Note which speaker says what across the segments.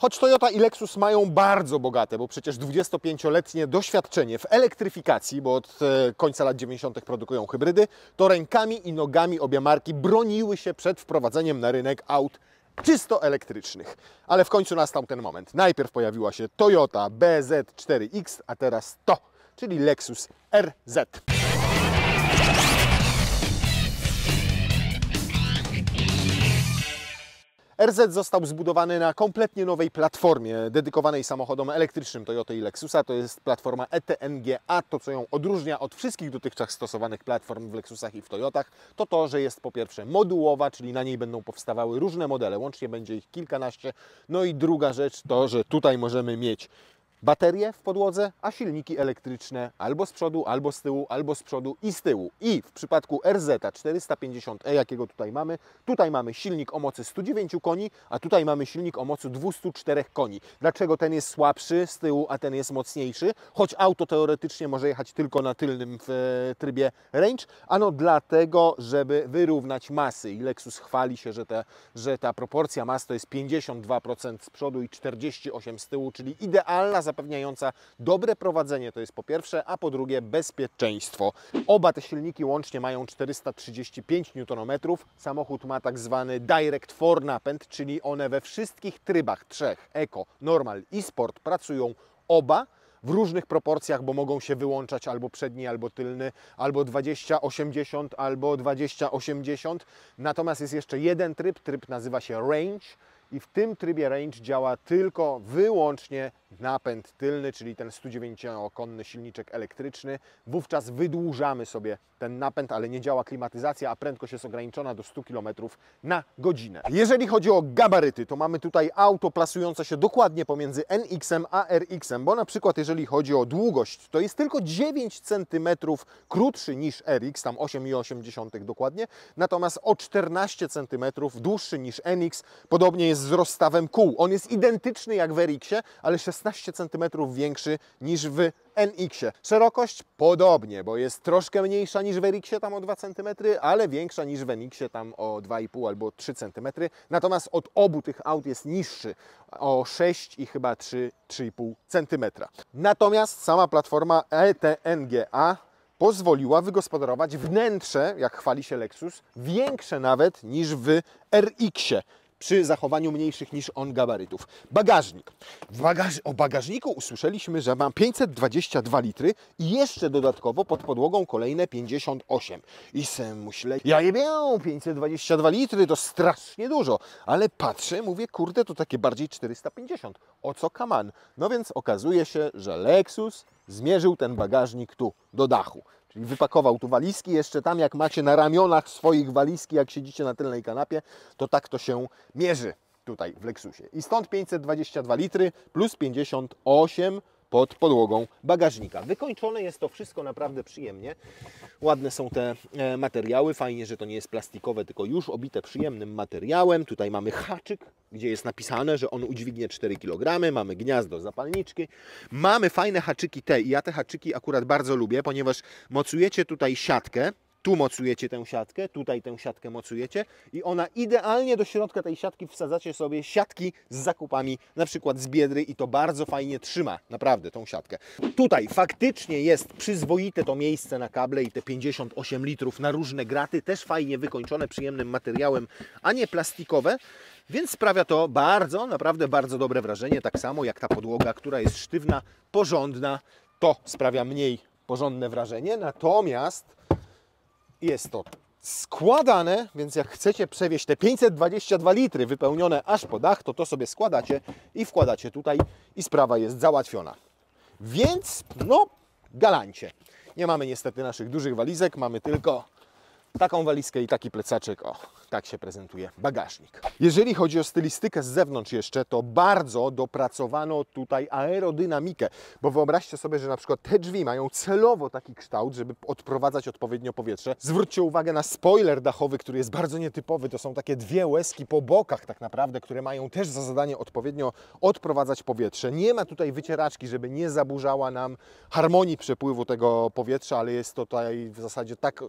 Speaker 1: Choć Toyota i Lexus mają bardzo bogate, bo przecież 25-letnie doświadczenie w elektryfikacji, bo od końca lat 90. produkują hybrydy, to rękami i nogami obie marki broniły się przed wprowadzeniem na rynek aut czysto elektrycznych. Ale w końcu nastał ten moment. Najpierw pojawiła się Toyota BZ4X, a teraz to, czyli Lexus RZ. RZ został zbudowany na kompletnie nowej platformie dedykowanej samochodom elektrycznym Toyota i Lexusa. To jest platforma ETNGA. To, co ją odróżnia od wszystkich dotychczas stosowanych platform w Lexusach i w Toyotach, to to, że jest po pierwsze modułowa, czyli na niej będą powstawały różne modele, łącznie będzie ich kilkanaście. No i druga rzecz to, że tutaj możemy mieć baterie w podłodze, a silniki elektryczne albo z przodu, albo z tyłu, albo z przodu i z tyłu. I w przypadku RZ 450e, jakiego tutaj mamy silnik o mocy 109 koni, a tutaj mamy silnik o mocy 204 koni. Dlaczego ten jest słabszy z tyłu, a ten jest mocniejszy? Choć auto teoretycznie może jechać tylko na tylnym w trybie range. Ano dlatego, żeby wyrównać masy. I Lexus chwali się, że ta proporcja mas to jest 52% z przodu i 48% z tyłu, czyli idealna, zapewniająca dobre prowadzenie, to jest po pierwsze, a po drugie bezpieczeństwo. Oba te silniki łącznie mają 435 Nm. Samochód ma tak zwany Direct 4 napęd, czyli one we wszystkich trybach trzech, Eco, Normal i Sport pracują oba w różnych proporcjach, bo mogą się wyłączać albo przedni, albo tylny, albo 20-80, albo 20-80. Natomiast jest jeszcze jeden tryb nazywa się Range. I w tym trybie Range działa tylko wyłącznie napęd tylny, czyli ten 109-konny silniczek elektryczny. Wówczas wydłużamy sobie ten napęd, ale nie działa klimatyzacja, a prędkość jest ograniczona do 100 km na godzinę. Jeżeli chodzi o gabaryty, to mamy tutaj auto plasujące się dokładnie pomiędzy NX-em a RX-em, bo na przykład jeżeli chodzi o długość, to jest tylko 9 cm krótszy niż RX, tam 8,8 dokładnie, natomiast o 14 cm dłuższy niż NX, podobnie jest z rozstawem kół. On jest identyczny jak w RX-ie, ale 16 cm większy niż w NX-ie. Szerokość podobnie, bo jest troszkę mniejsza niż w RX-ie, tam o 2 cm, ale większa niż w NX-ie, tam o 2,5 albo 3 cm. Natomiast od obu tych aut jest niższy o 6 i chyba 3,5 cm. Natomiast sama platforma ETNGA pozwoliła wygospodarować wnętrze, jak chwali się Lexus, większe nawet niż w RX-ie, przy zachowaniu mniejszych niż on gabarytów. Bagażnik. O bagażniku usłyszeliśmy, że ma 522 litry i jeszcze dodatkowo pod podłogą kolejne 58. I se myślę, ja jebie, 522 litry to strasznie dużo, ale patrzę, mówię, kurde, to takie bardziej 450. O co kaman? No więc okazuje się, że Lexus zmierzył ten bagażnik tu, do dachu. Czyli wypakował tu walizki, jeszcze tam jak macie na ramionach swoich walizki, jak siedzicie na tylnej kanapie, to tak to się mierzy tutaj w Lexusie. I stąd 522 litry plus 58 pod podłogą bagażnika. Wykończone jest to wszystko naprawdę przyjemnie. Ładne są te materiały. Fajnie, że to nie jest plastikowe, tylko już obite przyjemnym materiałem. Tutaj mamy haczyk, gdzie jest napisane, że on udźwignie 4 kg. Mamy gniazdo zapalniczki. Mamy fajne haczyki te i ja te haczyki akurat bardzo lubię, ponieważ mocujecie tutaj siatkę. Tu mocujecie tę siatkę, tutaj tę siatkę mocujecie i ona idealnie do środka tej siatki wsadzacie sobie siatki z zakupami, na przykład z Biedry i to bardzo fajnie trzyma, naprawdę, tą siatkę. Tutaj faktycznie jest przyzwoite to miejsce na kable i te 58 litrów na różne graty, też fajnie wykończone przyjemnym materiałem, a nie plastikowe, więc sprawia to bardzo, naprawdę bardzo dobre wrażenie, tak samo jak ta podłoga, która jest sztywna, porządna, to sprawia mniej porządne wrażenie, natomiast jest to składane, więc jak chcecie przewieźć te 522 litry wypełnione aż po dach, to sobie składacie i wkładacie tutaj i sprawa jest załatwiona. Więc, no, galancie. Nie mamy niestety naszych dużych walizek, mamy tylko taką walizkę i taki plecaczek. O, tak się prezentuje bagażnik. Jeżeli chodzi o stylistykę z zewnątrz jeszcze, to bardzo dopracowano tutaj aerodynamikę, bo wyobraźcie sobie, że na przykład te drzwi mają celowo taki kształt, żeby odprowadzać odpowiednio powietrze. Zwróćcie uwagę na spoiler dachowy, który jest bardzo nietypowy. To są takie dwie łezki po bokach tak naprawdę, które mają też za zadanie odpowiednio odprowadzać powietrze. Nie ma tutaj wycieraczki, żeby nie zaburzała nam harmonii przepływu tego powietrza, ale jest to tutaj w zasadzie tak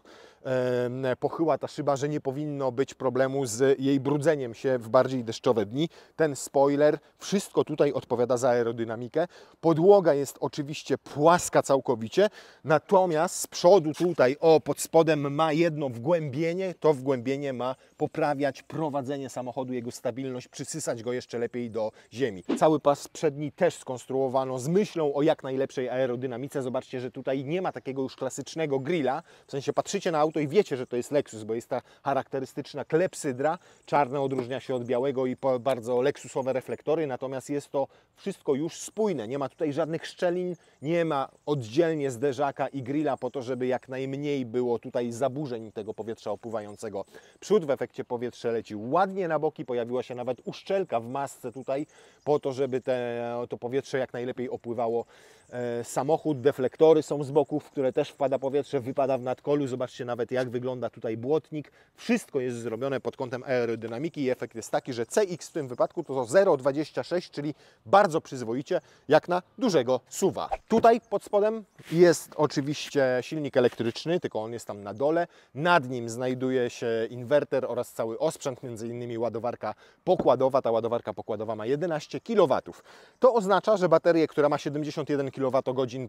Speaker 1: pochyła ta szyba, że nie powinno być problemu z jej brudzeniem się w bardziej deszczowe dni. Ten spoiler, wszystko tutaj odpowiada za aerodynamikę. Podłoga jest oczywiście płaska całkowicie, natomiast z przodu tutaj, pod spodem ma jedno wgłębienie. To wgłębienie ma poprawiać prowadzenie samochodu, jego stabilność, przysysać go jeszcze lepiej do ziemi. Cały pas przedni też skonstruowano z myślą o jak najlepszej aerodynamice. Zobaczcie, że tutaj nie ma takiego już klasycznego grilla. W sensie patrzycie na auto i wiecie, że to jest Lexus, bo jest ta charakterystyczna klepsydra. Czarne odróżnia się od białego i bardzo leksusowe reflektory, natomiast jest to wszystko już spójne. Nie ma tutaj żadnych szczelin, nie ma oddzielnie zderzaka i grilla po to, żeby jak najmniej było tutaj zaburzeń tego powietrza opływającego. Przód w efekcie powietrze leci ładnie na boki, pojawiła się nawet uszczelka w masce tutaj po to, żeby to powietrze jak najlepiej opływało samochód. Deflektory są z boków, w które też wpada powietrze, wypada w nadkolu. Zobaczcie nawet jak wygląda tutaj błotnik. Wszystko jest zrobione pod kątem aerodynamiki i efekt jest taki, że CX w tym wypadku to 0,26, czyli bardzo przyzwoicie jak na dużego SUV-a. Tutaj pod spodem jest oczywiście silnik elektryczny, tylko on jest tam na dole. Nad nim znajduje się inwerter oraz cały osprzęt, m.in. ładowarka pokładowa. Ta ładowarka pokładowa ma 11 kW. To oznacza, że baterię, która ma 71 kWh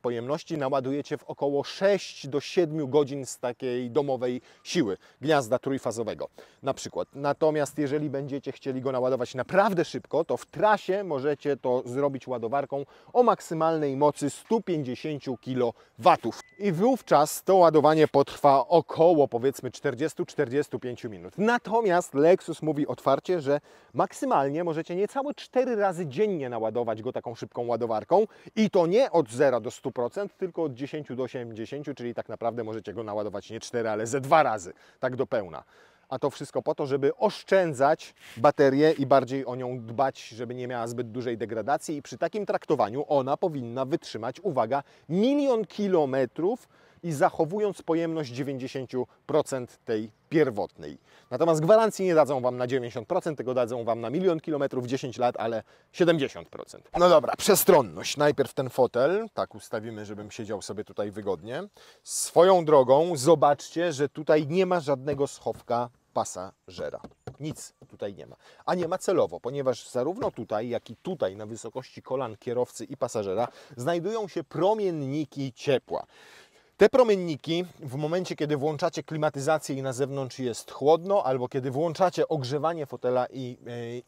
Speaker 1: pojemności, naładujecie w około 6 do 7 godzin z takiej domowej siły gniazda trójfazowego na przykład. Natomiast jeżeli będziecie chcieli go naładować naprawdę szybko, to w trasie możecie to zrobić ładowarką o maksymalnej mocy 150 kW. I wówczas to ładowanie potrwa około powiedzmy 40-45 minut. Natomiast Lexus mówi otwarcie, że maksymalnie możecie niecałe 4 razy dziennie naładować go taką szybką ładowarką i to nie od 0 do 100%, tylko od 10 do 80, czyli tak naprawdę możecie go naładować nie 4, ale ze 2 razy, tak do pełna. A to wszystko po to, żeby oszczędzać baterię i bardziej o nią dbać, żeby nie miała zbyt dużej degradacji i przy takim traktowaniu ona powinna wytrzymać, uwaga, 1 000 000 kilometrów i zachowując pojemność 90% tej pierwotnej. Natomiast gwarancji nie dadzą Wam na 90%, tego dadzą Wam na 1 000 000 kilometrów, 10 lat, ale 70%. No dobra, przestronność. Najpierw ten fotel, tak ustawimy, żebym siedział sobie tutaj wygodnie. Swoją drogą zobaczcie, że tutaj nie ma żadnego schowka pasażera. Nic tutaj nie ma. A nie ma celowo, ponieważ zarówno tutaj, jak i tutaj na wysokości kolan kierowcy i pasażera znajdują się promienniki ciepła. Te promienniki w momencie, kiedy włączacie klimatyzację i na zewnątrz jest chłodno, albo kiedy włączacie ogrzewanie fotela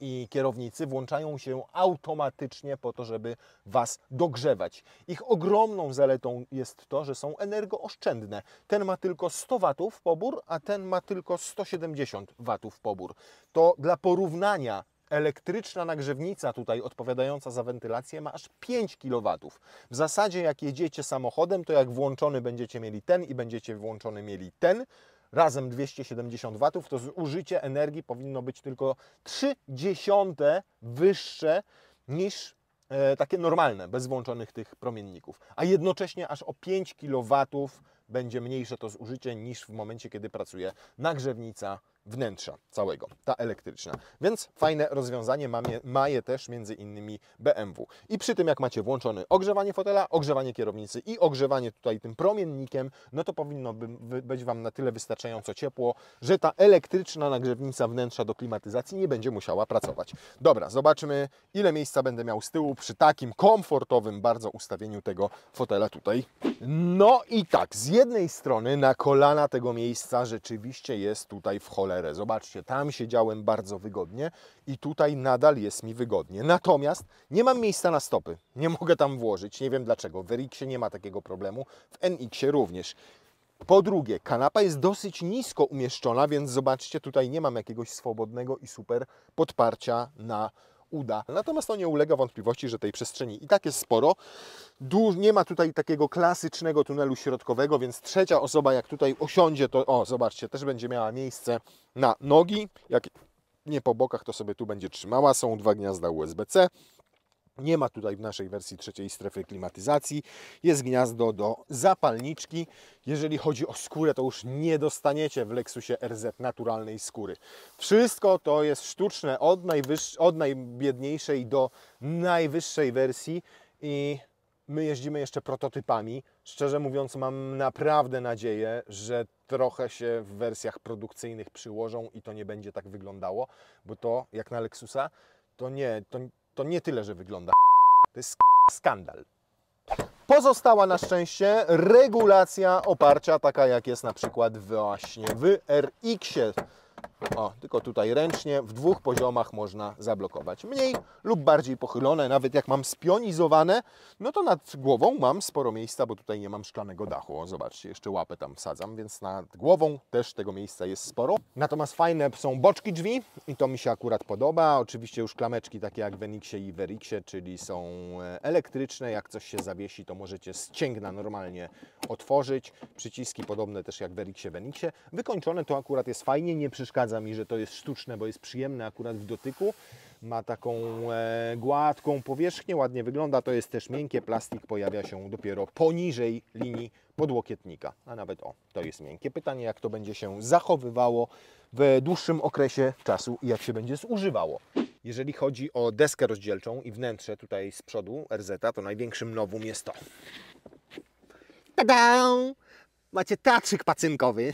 Speaker 1: i kierownicy, włączają się automatycznie po to, żeby Was dogrzewać. Ich ogromną zaletą jest to, że są energooszczędne. Ten ma tylko 100 W pobór, a ten ma tylko 170 W pobór. To dla porównania elektryczna nagrzewnica tutaj odpowiadająca za wentylację ma aż 5 kW. W zasadzie jak jedziecie samochodem, to jak włączony będziecie mieli ten i będziecie włączony mieli ten, razem 270 W, to zużycie energii powinno być tylko 0,3 wyższe niż takie normalne, bez włączonych tych promienników. A jednocześnie aż o 5 kW będzie mniejsze to zużycie niż w momencie, kiedy pracuje nagrzewnica wnętrza całego, ta elektryczna. Więc fajne rozwiązanie ma je też między innymi BMW. I przy tym jak macie włączone ogrzewanie fotela, ogrzewanie kierownicy i ogrzewanie tutaj tym promiennikiem, no to powinno być Wam na tyle wystarczająco ciepło, że ta elektryczna nagrzewnica wnętrza do klimatyzacji nie będzie musiała pracować. Dobra, zobaczmy ile miejsca będę miał z tyłu przy takim komfortowym bardzo ustawieniu tego fotela tutaj. No i tak, z jednej strony na kolana tego miejsca rzeczywiście jest tutaj w cholerę. Zobaczcie, tam siedziałem bardzo wygodnie i tutaj nadal jest mi wygodnie. Natomiast nie mam miejsca na stopy. Nie mogę tam włożyć. Nie wiem dlaczego. W RX-ie nie ma takiego problemu. W NX-ie również. Po drugie, kanapa jest dosyć nisko umieszczona, więc zobaczcie, tutaj nie mam jakiegoś swobodnego i super podparcia na uda. Natomiast to nie ulega wątpliwości, że tej przestrzeni i tak jest sporo. Nie ma tutaj takiego klasycznego tunelu środkowego, więc trzecia osoba jak tutaj osiądzie, to zobaczcie, też będzie miała miejsce na nogi. Jak nie po bokach, to sobie tu będzie trzymała. Są 2 gniazda USB-C. Nie ma tutaj w naszej wersji trzeciej strefy klimatyzacji. Jest gniazdo do zapalniczki. Jeżeli chodzi o skórę, to już nie dostaniecie w Lexusie RZ naturalnej skóry. Wszystko to jest sztuczne od najbiedniejszej do najwyższej wersji i my jeździmy jeszcze prototypami. Szczerze mówiąc, mam naprawdę nadzieję, że trochę się w wersjach produkcyjnych przyłożą i to nie będzie tak wyglądało, bo to jak na Lexusa, to nie tyle, że wygląda. To jest skandal. Pozostała na szczęście regulacja oparcia, taka jak jest na przykład właśnie w RX-ie. O, tylko tutaj ręcznie w dwóch poziomach można zablokować. Mniej lub bardziej pochylone, nawet jak mam spionizowane, no to nad głową mam sporo miejsca, bo tutaj nie mam szklanego dachu. O, zobaczcie, jeszcze łapę tam wsadzam, więc nad głową też tego miejsca jest sporo. Natomiast fajne są boczki drzwi i to mi się akurat podoba. Oczywiście już klameczki takie jak w Enixie i w RX-ie, czyli są elektryczne. Jak coś się zawiesi, to możecie z cięgna normalnie otworzyć. Przyciski podobne też jak w RX-ie, w Enixie. Wykończone to akurat jest fajnie, nie przeszkadza mi, że to jest sztuczne, bo jest przyjemne akurat w dotyku. Ma taką gładką powierzchnię, ładnie wygląda. To jest też miękkie, plastik pojawia się dopiero poniżej linii podłokietnika. A nawet to jest miękkie. Pytanie, jak to będzie się zachowywało w dłuższym okresie czasu i jak się będzie zużywało. Jeżeli chodzi o deskę rozdzielczą i wnętrze tutaj z przodu RZ, to największym nowum jest to. Tada! Macie teatrzyk pacynkowy.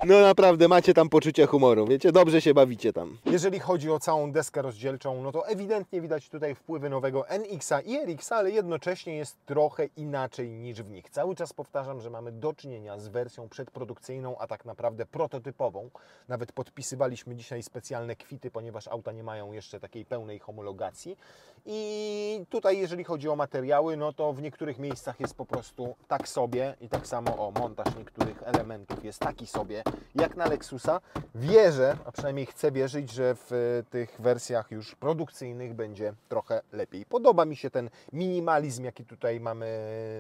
Speaker 1: No naprawdę, macie tam poczucie humoru, wiecie? Dobrze się bawicie tam. Jeżeli chodzi o całą deskę rozdzielczą, no to ewidentnie widać tutaj wpływy nowego NX-a i RX-a, ale jednocześnie jest trochę inaczej niż w nich. Cały czas powtarzam, że mamy do czynienia z wersją przedprodukcyjną, a tak naprawdę prototypową. Nawet podpisywaliśmy dzisiaj specjalne kwity, ponieważ auta nie mają jeszcze takiej pełnej homologacji. I tutaj, jeżeli chodzi o materiały, no to w niektórych miejscach jest po prostu tak sobie i tak samo montaż niektórych elementów jest taki sobie jak na Lexusa. Wierzę, a przynajmniej chcę wierzyć, że w tych wersjach już produkcyjnych będzie trochę lepiej. Podoba mi się ten minimalizm, jaki tutaj mamy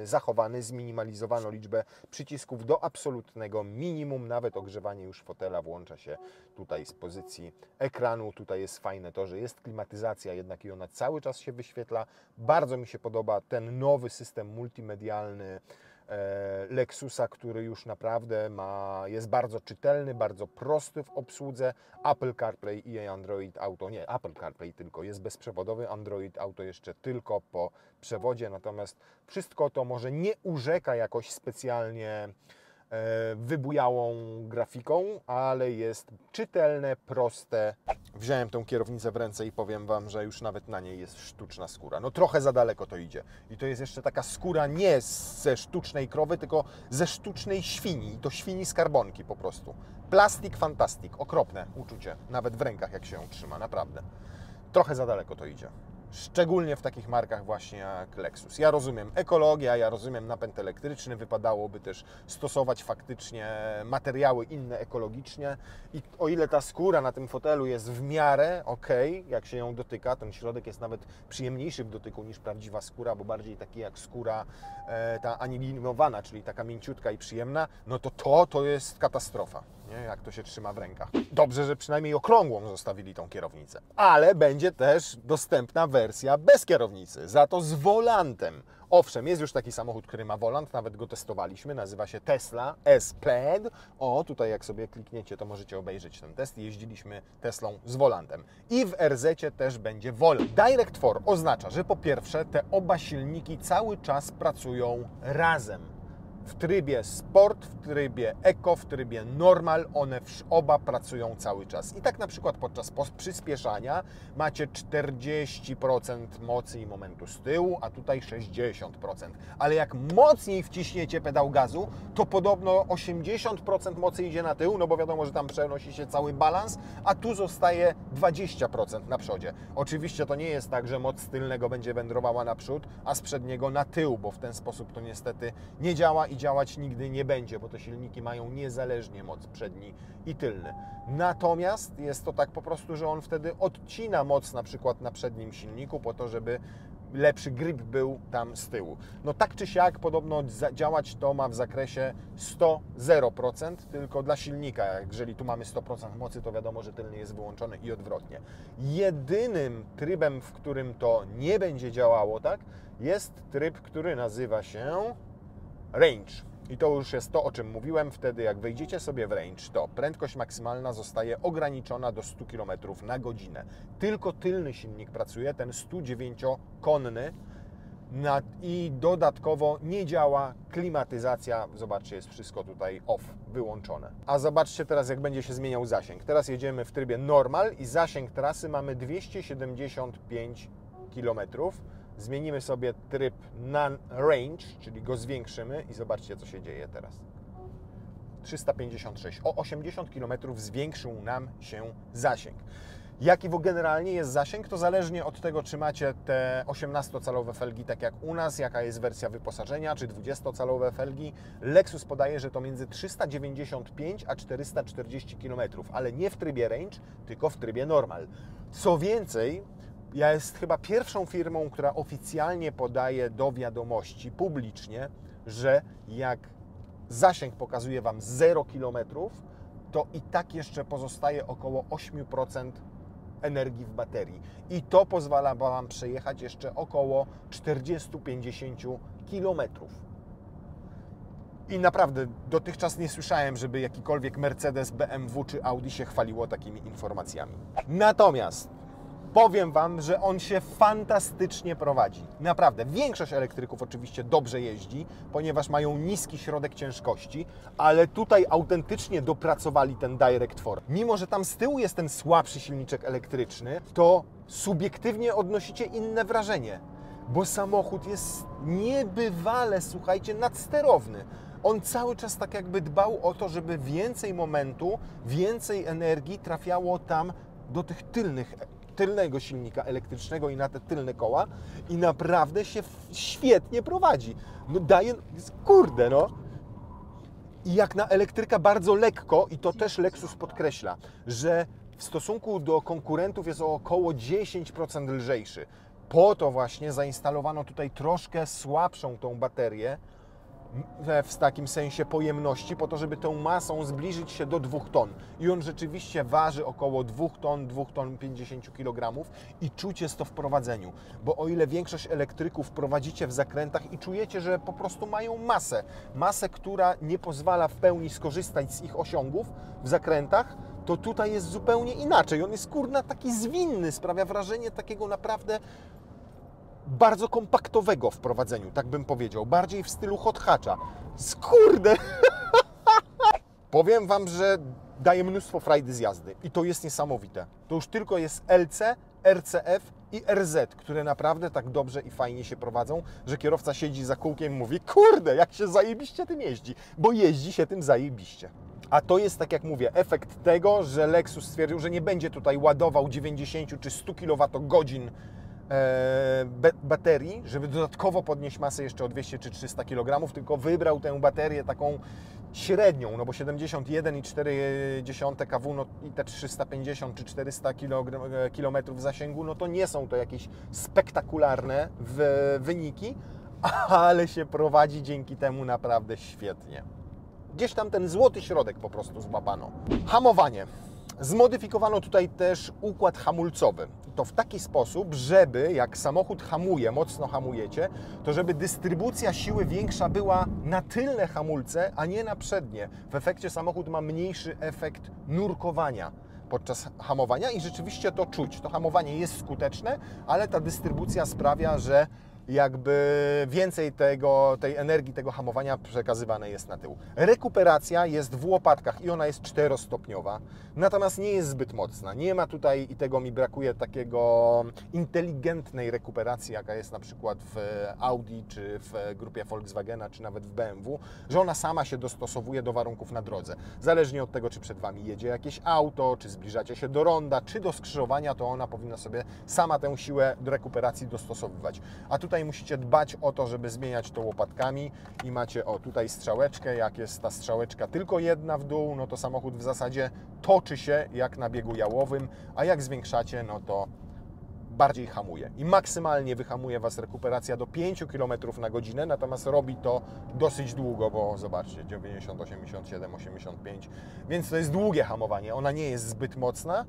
Speaker 1: zachowany. Zminimalizowano liczbę przycisków do absolutnego minimum. Nawet ogrzewanie już fotela włącza się tutaj z pozycji ekranu. Tutaj jest fajne to, że jest klimatyzacja, jednak i ona cały czas się wyświetla. Bardzo mi się podoba ten nowy system multimedialny Lexusa, który już naprawdę jest bardzo czytelny, bardzo prosty w obsłudze. Apple CarPlay i Android Auto, nie Apple CarPlay tylko, jest bezprzewodowy, Android Auto jeszcze tylko po przewodzie, natomiast wszystko to może nie urzeka jakoś specjalnie wybujałą grafiką, ale jest czytelne, proste. Wziąłem tą kierownicę w ręce i powiem Wam, że już nawet na niej jest sztuczna skóra. No trochę za daleko to idzie. I to jest jeszcze taka skóra nie ze sztucznej krowy, tylko ze sztucznej świni. I to świni z karbonki po prostu. Plastik fantastik. Okropne uczucie. Nawet w rękach jak się ją trzyma. Naprawdę. Trochę za daleko to idzie. Szczególnie w takich markach właśnie jak Lexus. Ja rozumiem ekologia, ja rozumiem napęd elektryczny, wypadałoby też stosować faktycznie materiały inne ekologicznie i o ile ta skóra na tym fotelu jest w miarę ok, jak się ją dotyka, ten środek jest nawet przyjemniejszy w dotyku niż prawdziwa skóra, bo bardziej taki jak skóra ta anilinowana, czyli taka mięciutka i przyjemna, no to jest katastrofa. Nie? Jak to się trzyma w rękach. Dobrze, że przynajmniej okrągłą zostawili tą kierownicę. Ale będzie też dostępna wersja bez kierownicy, za to z wolantem. Owszem, jest już taki samochód, który ma wolant, nawet go testowaliśmy, nazywa się Tesla S-Plaid. O, tutaj jak sobie klikniecie, to możecie obejrzeć ten test. Jeździliśmy Teslą z wolantem. I w RZ-cie też będzie volant. Direct 4 oznacza, że po pierwsze te oba silniki cały czas pracują razem. W trybie Sport, w trybie Eco, w trybie Normal, one oba pracują cały czas. I tak na przykład podczas przyspieszania macie 40% mocy i momentu z tyłu, a tutaj 60%. Ale jak mocniej wciśniecie pedał gazu, to podobno 80% mocy idzie na tył, no bo wiadomo, że tam przenosi się cały balans, a tu zostaje 20% na przodzie. Oczywiście to nie jest tak, że moc z tylnego będzie wędrowała naprzód, a z przedniego na tył, bo w ten sposób to niestety nie działa i działać nigdy nie będzie, bo te silniki mają niezależnie moc przedni i tylny. Natomiast jest to tak po prostu, że on wtedy odcina moc na przykład na przednim silniku po to, żeby lepszy grip był tam z tyłu. No tak czy siak podobno działać to ma w zakresie 100-0%, tylko dla silnika. Jeżeli tu mamy 100% mocy, to wiadomo, że tylny jest wyłączony i odwrotnie. Jedynym trybem, w którym to nie będzie działało, tak, jest tryb, który nazywa się range. I to już jest to, o czym mówiłem. Wtedy jak wejdziecie sobie w range, to prędkość maksymalna zostaje ograniczona do 100 km na godzinę. Tylko tylny silnik pracuje, ten 109-konny, I dodatkowo nie działa klimatyzacja. Zobaczcie, jest wszystko tutaj off, wyłączone. A zobaczcie teraz, jak będzie się zmieniał zasięg. Teraz jedziemy w trybie normal i zasięg trasy mamy 275 km. Zmienimy sobie tryb non-range, czyli go zwiększymy i zobaczcie, co się dzieje teraz. 356. O 80 km zwiększył nam się zasięg. Jaki generalnie jest zasięg, to zależnie od tego, czy macie te 18-calowe felgi, tak jak u nas, jaka jest wersja wyposażenia, czy 20-calowe felgi. Lexus podaje, że to między 395 a 440 km, ale nie w trybie range, tylko w trybie normal. Co więcej, ja jest chyba pierwszą firmą, która oficjalnie podaje do wiadomości publicznie, że jak zasięg pokazuje Wam 0 km, to i tak jeszcze pozostaje około 8% energii w baterii. I to pozwala Wam przejechać jeszcze około 40-50 km. I naprawdę dotychczas nie słyszałem, żeby jakikolwiek Mercedes, BMW czy Audi się chwaliło takimi informacjami. Natomiast powiem Wam, że on się fantastycznie prowadzi. Naprawdę. Większość elektryków oczywiście dobrze jeździ, ponieważ mają niski środek ciężkości, ale tutaj autentycznie dopracowali ten Direct 4. Mimo że tam z tyłu jest ten słabszy silniczek elektryczny, to subiektywnie odnosicie inne wrażenie, bo samochód jest niebywale, słuchajcie, nadsterowny. On cały czas tak jakby dbał o to, żeby więcej momentu, więcej energii trafiało tam do tych tylnego silnika elektrycznego i na te tylne koła i naprawdę się świetnie prowadzi. No daje, kurde no. I jak na elektryka bardzo lekko, i to też Lexus podkreśla, że w stosunku do konkurentów jest o około 10% lżejszy. Po to właśnie zainstalowano tutaj troszkę słabszą tą baterię, w takim sensie pojemności, po to, żeby tą masą zbliżyć się do 2 ton. I on rzeczywiście waży około 2 ton 50 kg i czuć jest to w prowadzeniu. Bo o ile większość elektryków prowadzicie w zakrętach i czujecie, że po prostu mają masę, która nie pozwala w pełni skorzystać z ich osiągów w zakrętach, to tutaj jest zupełnie inaczej. On jest kurna taki zwinny, sprawia wrażenie takiego naprawdę bardzo kompaktowego w prowadzeniu, tak bym powiedział. Bardziej w stylu hot hatcha. Skurde! Powiem Wam, że daje mnóstwo frajdy z jazdy i to jest niesamowite. To już tylko jest LC, RCF i RZ, które naprawdę tak dobrze i fajnie się prowadzą, że kierowca siedzi za kółkiem i mówi: kurde, jak się zajebiście tym jeździ, bo jeździ się tym zajebiście. A to jest, tak jak mówię, efekt tego, że Lexus stwierdził, że nie będzie tutaj ładował 90 czy 100 kWh baterii, żeby dodatkowo podnieść masę jeszcze o 200 czy 300 kg, tylko wybrał tę baterię taką średnią, no bo 71,4 kW no i te 350 czy 400 km zasięgu, no to nie są to jakieś spektakularne wyniki, ale się prowadzi dzięki temu naprawdę świetnie. Gdzieś tam ten złoty środek po prostu złapano. Hamowanie. Zmodyfikowano tutaj też układ hamulcowy. To w taki sposób, żeby jak samochód hamuje, mocno hamujecie, to żeby dystrybucja siły większa była na tylne hamulce, a nie na przednie. W efekcie samochód ma mniejszy efekt nurkowania podczas hamowania i rzeczywiście to czuć. To hamowanie jest skuteczne, ale ta dystrybucja sprawia, że jakby więcej tej energii, tego hamowania przekazywane jest na tył. Rekuperacja jest w łopatkach i ona jest 4-stopniowa, natomiast nie jest zbyt mocna. Nie ma tutaj, i tego mi brakuje, takiego inteligentnej rekuperacji, jaka jest na przykład w Audi, czy w grupie Volkswagena, czy nawet w BMW, że ona sama się dostosowuje do warunków na drodze. Zależnie od tego, czy przed Wami jedzie jakieś auto, czy zbliżacie się do ronda, czy do skrzyżowania, to ona powinna sobie sama tę siłę do rekuperacji dostosowywać. A tutaj musicie dbać o to, żeby zmieniać to łopatkami i macie tutaj strzałeczkę. Jak jest ta strzałeczka tylko jedna w dół, no to samochód w zasadzie toczy się jak na biegu jałowym, a jak zwiększacie, no to bardziej hamuje. I maksymalnie wyhamuje Was rekuperacja do 5 km na godzinę, natomiast robi to dosyć długo, bo zobaczcie, 90, 87, 85, więc to jest długie hamowanie. Ona nie jest zbyt mocna.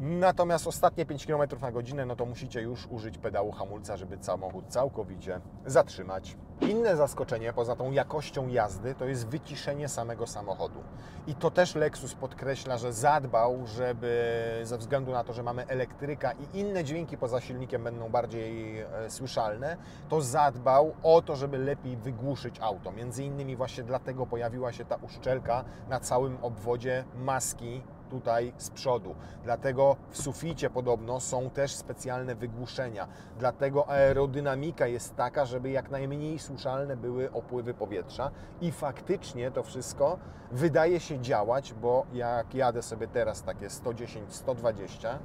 Speaker 1: Natomiast ostatnie 5 km na godzinę, no to musicie już użyć pedału hamulca, żeby samochód całkowicie zatrzymać. Inne zaskoczenie, poza tą jakością jazdy, to jest wyciszenie samego samochodu. I to też Lexus podkreśla, że zadbał, żeby ze względu na to, że mamy elektryka i inne dźwięki poza silnikiem będą bardziej słyszalne, to zadbał o to, żeby lepiej wygłuszyć auto. Między innymi właśnie dlatego pojawiła się ta uszczelka na całym obwodzie maski tutaj z przodu. Dlatego w suficie podobno są też specjalne wygłuszenia. Dlatego aerodynamika jest taka, żeby jak najmniej słyszalne były opływy powietrza i faktycznie to wszystko wydaje się działać, bo jak jadę sobie teraz takie 110-120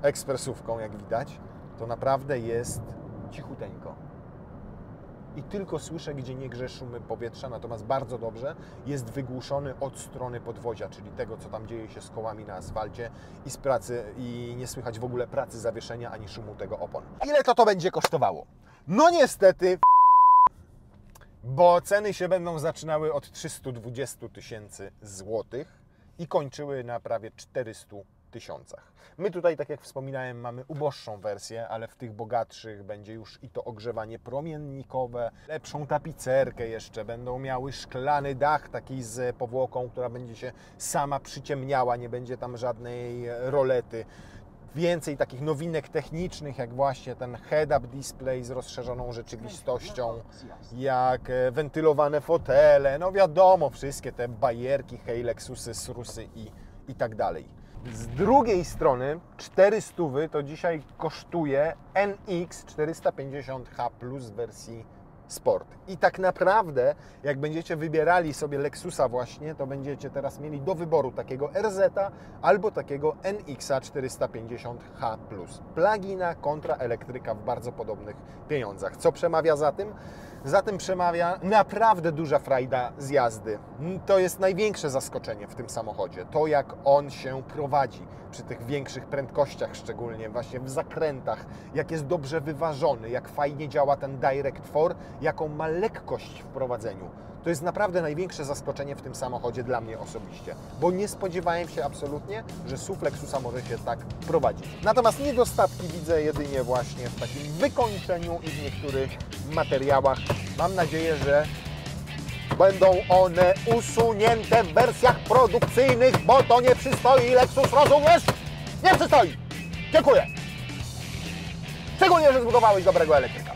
Speaker 1: ekspresówką, jak widać, to naprawdę jest cichuteńko. I tylko słyszę, gdzie nie grze szumy powietrza, natomiast bardzo dobrze jest wygłuszony od strony podwozia, czyli tego, co tam dzieje się z kołami na asfalcie i z pracy, i nie słychać w ogóle pracy zawieszenia ani szumu tego opon. Ile to będzie kosztowało? No niestety, bo ceny się będą zaczynały od 320 000 złotych i kończyły na prawie 400 000. My tutaj, tak jak wspominałem, mamy uboższą wersję, ale w tych bogatszych będzie już i to ogrzewanie promiennikowe, lepszą tapicerkę jeszcze, będą miały szklany dach taki z powłoką, która będzie się sama przyciemniała, nie będzie tam żadnej rolety. Więcej takich nowinek technicznych, jak właśnie ten head-up display z rozszerzoną rzeczywistością, jak wentylowane fotele, no wiadomo, wszystkie te bajerki, hej, Lexusy, Srusy i tak dalej. Z drugiej strony 400 to dzisiaj kosztuje NX 450H Plus w wersji Sport. I tak naprawdę, jak będziecie wybierali sobie Lexusa właśnie, to będziecie teraz mieli do wyboru takiego RZ-a albo takiego NX-a 450H Plus. Plug-ina kontra elektryka w bardzo podobnych pieniądzach. Co przemawia za tym? Za tym przemawia naprawdę duża frajda z jazdy. To jest największe zaskoczenie w tym samochodzie. To, jak on się prowadzi przy tych większych prędkościach, szczególnie właśnie w zakrętach, jak jest dobrze wyważony, jak fajnie działa ten Direct 4, jaką ma lekkość w prowadzeniu. To jest naprawdę największe zaskoczenie w tym samochodzie dla mnie osobiście, bo nie spodziewałem się absolutnie, że SUV Lexusa może się tak prowadzić. Natomiast niedostatki widzę jedynie właśnie w takim wykończeniu i w niektórych materiałach. Mam nadzieję, że będą one usunięte w wersjach produkcyjnych, bo to nie przystoi, Lexus, rozumiesz? Nie przystoi! Dziękuję! Szczególnie, że zbudowałeś dobrego elektryka.